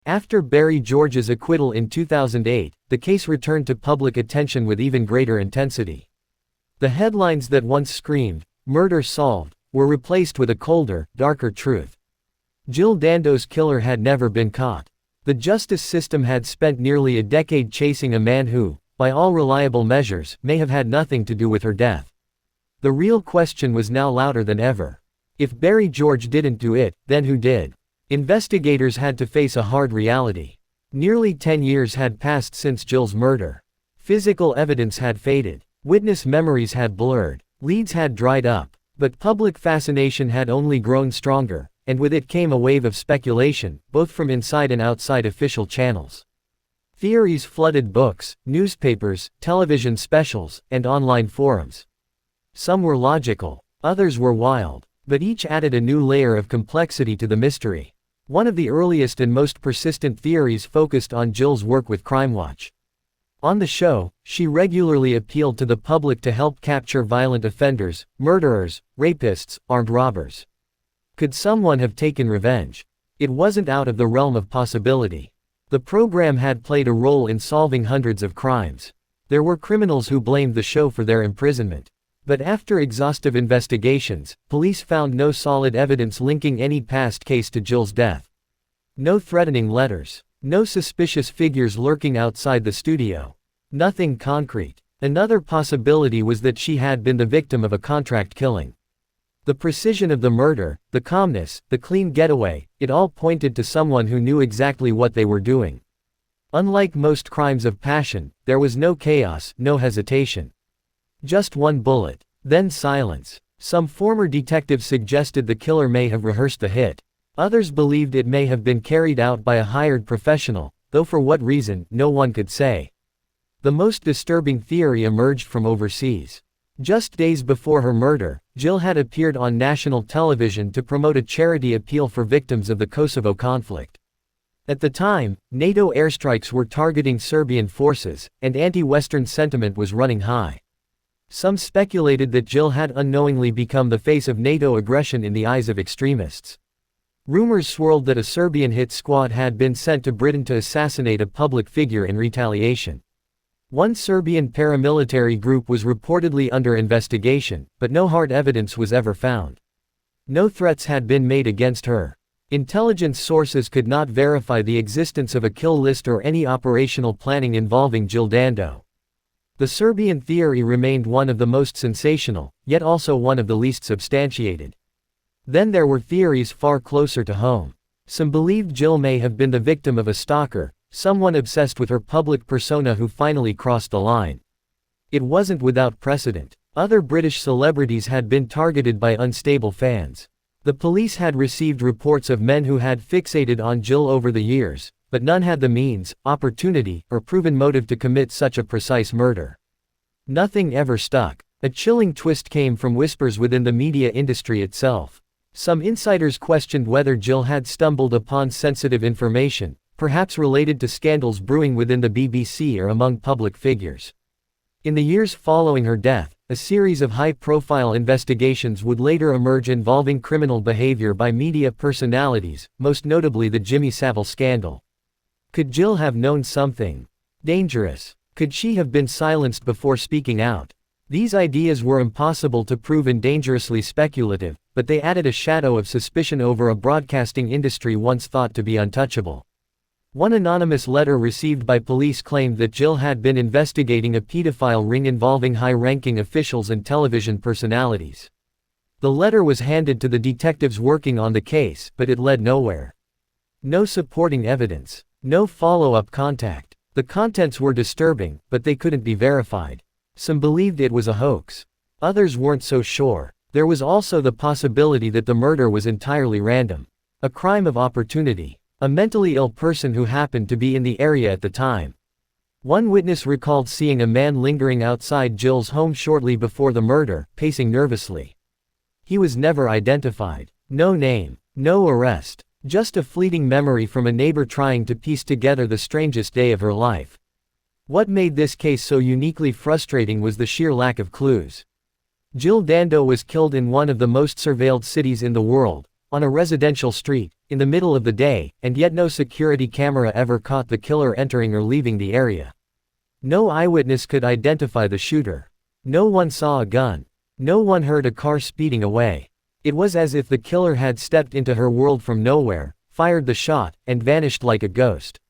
After Barry George's acquittal in 2008, the case returned to public attention with even greater intensity. The headlines that once screamed, "Murder solved," were replaced with a colder, darker truth. Jill Dando's killer had never been caught. The justice system had spent nearly a decade chasing a man who, by all reliable measures, may have had nothing to do with her death. The real question was now louder than ever. If Barry George didn't do it, then who did? Investigators had to face a hard reality. Nearly 10 years had passed since Jill's murder. Physical evidence had faded. Witness memories had blurred. Leads had dried up. But public fascination had only grown stronger, and with it came a wave of speculation, both from inside and outside official channels. Theories flooded books, newspapers, television specials, and online forums. Some were logical, others were wild, but each added a new layer of complexity to the mystery. One of the earliest and most persistent theories focused on Jill's work with Crimewatch. On the show, she regularly appealed to the public to help capture violent offenders, murderers, rapists, armed robbers. Could someone have taken revenge? It wasn't out of the realm of possibility. The program had played a role in solving hundreds of crimes. There were criminals who blamed the show for their imprisonment. But after exhaustive investigations, police found no solid evidence linking any past case to Jill's death. No threatening letters. No suspicious figures lurking outside the studio. Nothing concrete. Another possibility was that she had been the victim of a contract killing. The precision of the murder, the calmness, the clean getaway, it all pointed to someone who knew exactly what they were doing. Unlike most crimes of passion, there was no chaos, no hesitation. Just one bullet. Then silence. Some former detectives suggested the killer may have rehearsed the hit. Others believed it may have been carried out by a hired professional, though for what reason, no one could say. The most disturbing theory emerged from overseas. Just days before her murder, Jill had appeared on national television to promote a charity appeal for victims of the Kosovo conflict. At the time, NATO airstrikes were targeting Serbian forces, and anti-Western sentiment was running high. Some speculated that Jill had unknowingly become the face of NATO aggression in the eyes of extremists. Rumors swirled that a Serbian hit squad had been sent to Britain to assassinate a public figure in retaliation. One Serbian paramilitary group was reportedly under investigation, but no hard evidence was ever found. No threats had been made against her. Intelligence sources could not verify the existence of a kill list or any operational planning involving Jill Dando. The Serbian theory remained one of the most sensational, yet also one of the least substantiated. Then there were theories far closer to home. Some believed Jill may have been the victim of a stalker, someone obsessed with her public persona who finally crossed the line. It wasn't without precedent. Other British celebrities had been targeted by unstable fans. The police had received reports of men who had fixated on Jill over the years, but none had the means, opportunity, or proven motive to commit such a precise murder. Nothing ever stuck. A chilling twist came from whispers within the media industry itself. Some insiders questioned whether Jill had stumbled upon sensitive information, perhaps related to scandals brewing within the BBC or among public figures. In the years following her death, a series of high-profile investigations would later emerge involving criminal behavior by media personalities, most notably the Jimmy Savile scandal. Could Jill have known something dangerous? Could she have been silenced before speaking out? These ideas were impossible to prove and dangerously speculative, but they added a shadow of suspicion over a broadcasting industry once thought to be untouchable. One anonymous letter received by police claimed that Jill had been investigating a pedophile ring involving high-ranking officials and television personalities. The letter was handed to the detectives working on the case, but it led nowhere. No supporting evidence. No follow-up contact. The contents were disturbing, but they couldn't be verified. Some believed it was a hoax. Others weren't so sure. There was also the possibility that the murder was entirely random. A crime of opportunity. A mentally ill person who happened to be in the area at the time. One witness recalled seeing a man lingering outside Jill's home shortly before the murder, pacing nervously. He was never identified. No name. No arrest. Just a fleeting memory from a neighbor trying to piece together the strangest day of her life. What made this case so uniquely frustrating was the sheer lack of clues. Jill Dando was killed in one of the most surveilled cities in the world, on a residential street, in the middle of the day, and yet no security camera ever caught the killer entering or leaving the area. No eyewitness could identify the shooter. No one saw a gun. No one heard a car speeding away. It was as if the killer had stepped into her world from nowhere, fired the shot, and vanished like a ghost.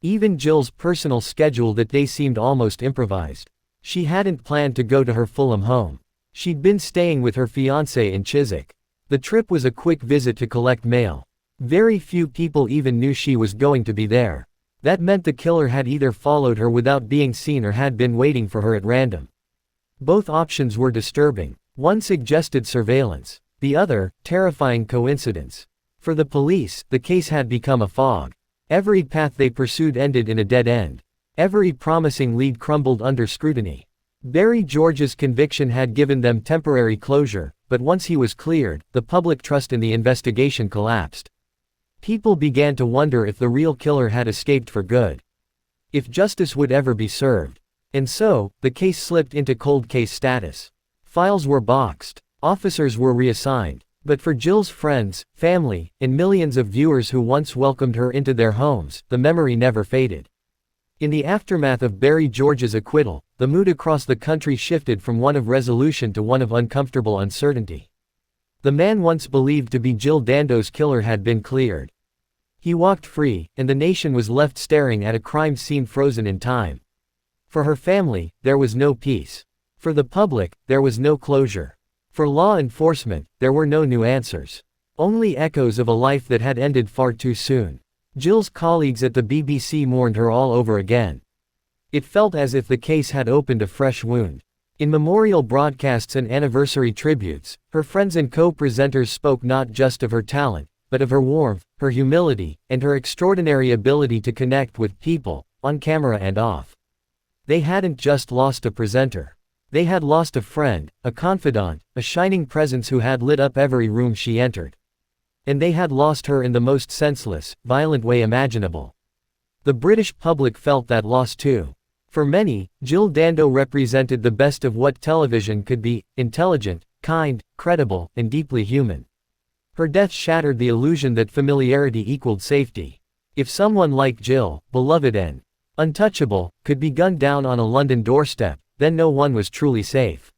Even Jill's personal schedule that day seemed almost improvised. She hadn't planned to go to her Fulham home. She'd been staying with her fiancé in Chiswick. The trip was a quick visit to collect mail. Very few people even knew she was going to be there. That meant the killer had either followed her without being seen or had been waiting for her at random. Both options were disturbing. One suggested surveillance. The other, terrifying coincidence. For the police, the case had become a fog. Every path they pursued ended in a dead end. Every promising lead crumbled under scrutiny. Barry George's conviction had given them temporary closure, but once he was cleared, the public trust in the investigation collapsed. People began to wonder if the real killer had escaped for good. If justice would ever be served. And so, the case slipped into cold case status. Files were boxed. Officers were reassigned. But for Jill's friends, family, and millions of viewers who once welcomed her into their homes, the memory never faded. In the aftermath of Barry George's acquittal, the mood across the country shifted from one of resolution to one of uncomfortable uncertainty. The man once believed to be Jill Dando's killer had been cleared. He walked free, and the nation was left staring at a crime scene frozen in time. For her family, there was no peace. For the public, there was no closure. For law enforcement, there were no new answers. Only echoes of a life that had ended far too soon. Jill's colleagues at the BBC mourned her all over again. It felt as if the case had opened a fresh wound. In memorial broadcasts and anniversary tributes, her friends and co-presenters spoke not just of her talent, but of her warmth, her humility, and her extraordinary ability to connect with people, on camera and off. They hadn't just lost a presenter. They had lost a friend, a confidant, a shining presence who had lit up every room she entered. And they had lost her in the most senseless, violent way imaginable. The British public felt that loss too. For many, Jill Dando represented the best of what television could be: intelligent, kind, credible, and deeply human. Her death shattered the illusion that familiarity equaled safety. If someone like Jill, beloved and untouchable, could be gunned down on a London doorstep, then no one was truly safe.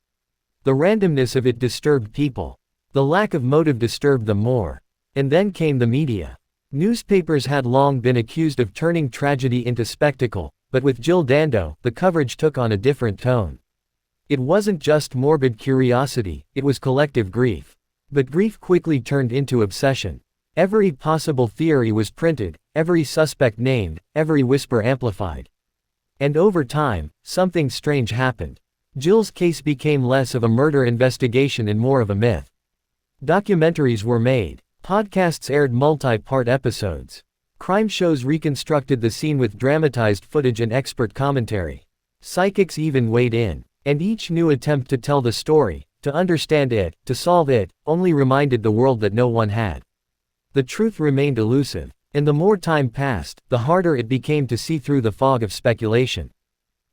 The randomness of it disturbed people. The lack of motive disturbed them more. And then came the media. Newspapers had long been accused of turning tragedy into spectacle, but with Jill Dando, the coverage took on a different tone. It wasn't just morbid curiosity, it was collective grief. But grief quickly turned into obsession. Every possible theory was printed, every suspect named, every whisper amplified. And over time, something strange happened. Jill's case became less of a murder investigation and more of a myth. Documentaries were made. Podcasts aired multi-part episodes. Crime shows reconstructed the scene with dramatized footage and expert commentary. Psychics even weighed in. And each new attempt to tell the story, to understand it, to solve it, only reminded the world that no one had. The truth remained elusive. And the more time passed, the harder it became to see through the fog of speculation.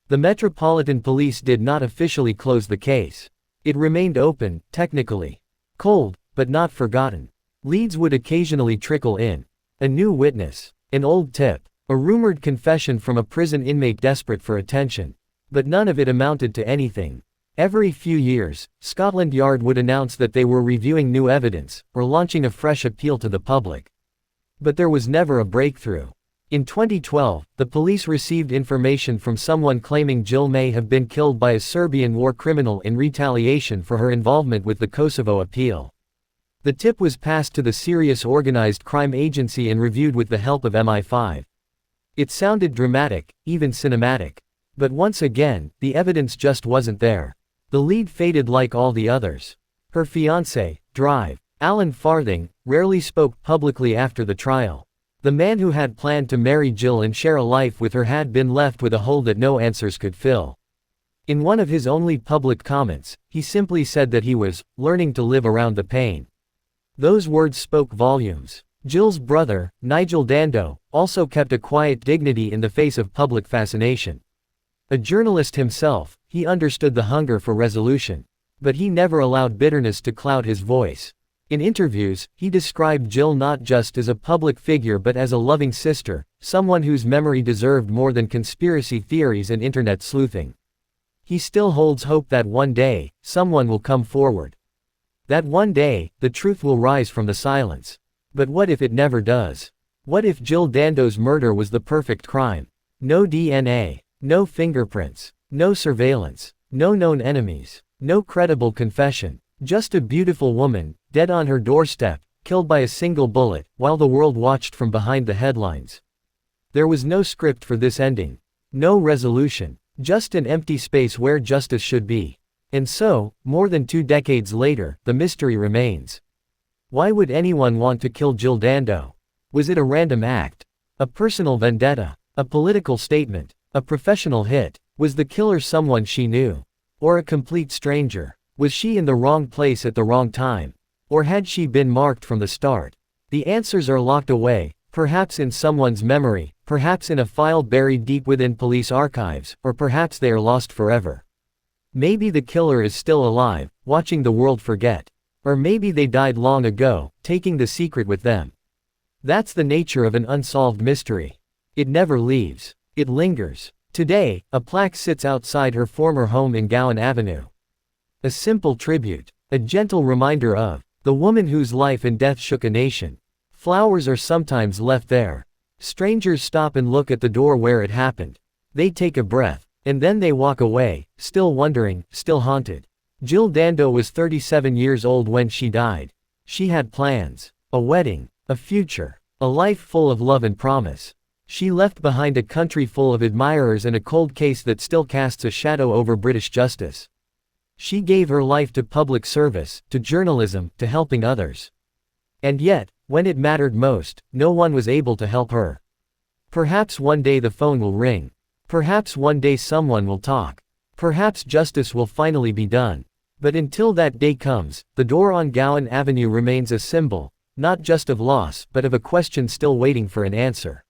The Metropolitan Police did not officially close the case. It remained open, technically. Cold, but not forgotten. Leads would occasionally trickle in. A new witness. An old tip. A rumored confession from a prison inmate desperate for attention. But none of it amounted to anything. Every few years, Scotland Yard would announce that they were reviewing new evidence, or launching a fresh appeal to the public. But there was never a breakthrough. In 2012, the police received information from someone claiming Jill may have been killed by a Serbian war criminal in retaliation for her involvement with the Kosovo appeal. The tip was passed to the Serious Organized Crime Agency and reviewed with the help of MI5. It sounded dramatic, even cinematic. But once again, the evidence just wasn't there. The lead faded like all the others. Her fiancé, Alan Farthing, rarely spoke publicly after the trial. The man who had planned to marry Jill and share a life with her had been left with a hole that no answers could fill. In one of his only public comments, he simply said that he was learning to live around the pain. Those words spoke volumes. Jill's brother, Nigel Dando, also kept a quiet dignity in the face of public fascination. A journalist himself, he understood the hunger for resolution. But he never allowed bitterness to cloud his voice. In interviews, he described Jill not just as a public figure but as a loving sister, someone whose memory deserved more than conspiracy theories and internet sleuthing. He still holds hope that one day, someone will come forward. That one day, the truth will rise from the silence. But what if it never does? What if Jill Dando's murder was the perfect crime? No DNA, no fingerprints, no surveillance, no known enemies, no credible confession, just a beautiful woman, dead on her doorstep, killed by a single bullet, while the world watched from behind the headlines. There was no script for this ending. No resolution. Just an empty space where justice should be. And so, more than 2 decades later, the mystery remains. Why would anyone want to kill Jill Dando? Was it a random act? A personal vendetta? A political statement? A professional hit? Was the killer someone she knew? Or a complete stranger? Was she in the wrong place at the wrong time? Or had she been marked from the start? The answers are locked away, perhaps in someone's memory, perhaps in a file buried deep within police archives, or perhaps they are lost forever. Maybe the killer is still alive, watching the world forget. Or maybe they died long ago, taking the secret with them. That's the nature of an unsolved mystery. It never leaves. It lingers. Today, a plaque sits outside her former home in Gowan Avenue. A simple tribute. A gentle reminder of the woman whose life and death shook a nation. Flowers are sometimes left there. Strangers stop and look at the door where it happened. They take a breath. And then they walk away, still wondering, still haunted. Jill Dando was 37 years old when she died. She had plans. A wedding. A future. A life full of love and promise. She left behind a country full of admirers and a cold case that still casts a shadow over British justice. She gave her life to public service, to journalism, to helping others. And yet, when it mattered most, no one was able to help her. Perhaps one day the phone will ring. Perhaps one day someone will talk. Perhaps justice will finally be done. But until that day comes, the door on Gowan Avenue remains a symbol, not just of loss but of a question still waiting for an answer.